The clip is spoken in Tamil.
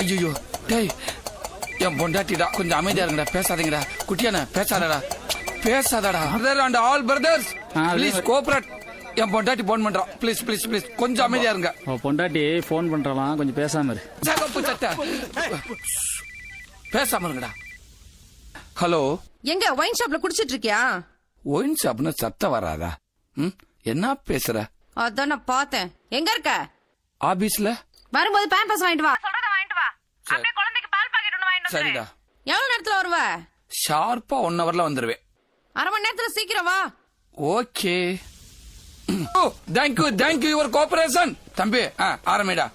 ஐயோ டேய் என் பொண்டாட்டிடா கொஞ்சம் அமைதியா இருங்கடா பேசாதீங்கடா குட்டியானே பேசாதடா brother and all brothers please cooperate என் பொண்டாட்டி போன் பண்றான் ப்ளீஸ் ப்ளீஸ் ப்ளீஸ் கொஞ்சம் அமைதியா இருங்க பொண்டாட்டி போன் பண்றலாம் கொஞ்சம் பேசாம இரு சகப்பு சட்டை பேசாம இருங்கடா ஹலோ எங்க ஒயின் ஷாப்ல குடிச்சிட்டு இருக்கியா ஒயின் ஷாப்னு சத்தம் வராதா என்ன பேசுற அதான் நான் பார்த்தேன் எங்க இருக்க ஆபீஸ்ல வரும்போது பேம்பர்ஸ் வாங்கிட்டு வா சொல்றத வாங்கிட்டு வா அப்படியே குழந்தைக்கு பால் பாக்கெட் ஒன்னு வாங்கிட்டு வா சரிடா எவ்வளவு நேரத்துல வருவ ஷார்ப்பா 1 ஹவர்ல வந்துருவேன் அரை மணி நேரத்துல சீக்கிரம் வா ஓகே தேங்க்யூ யுவர் கோஆபரேஷன் தம்பி ஆரம்பிடா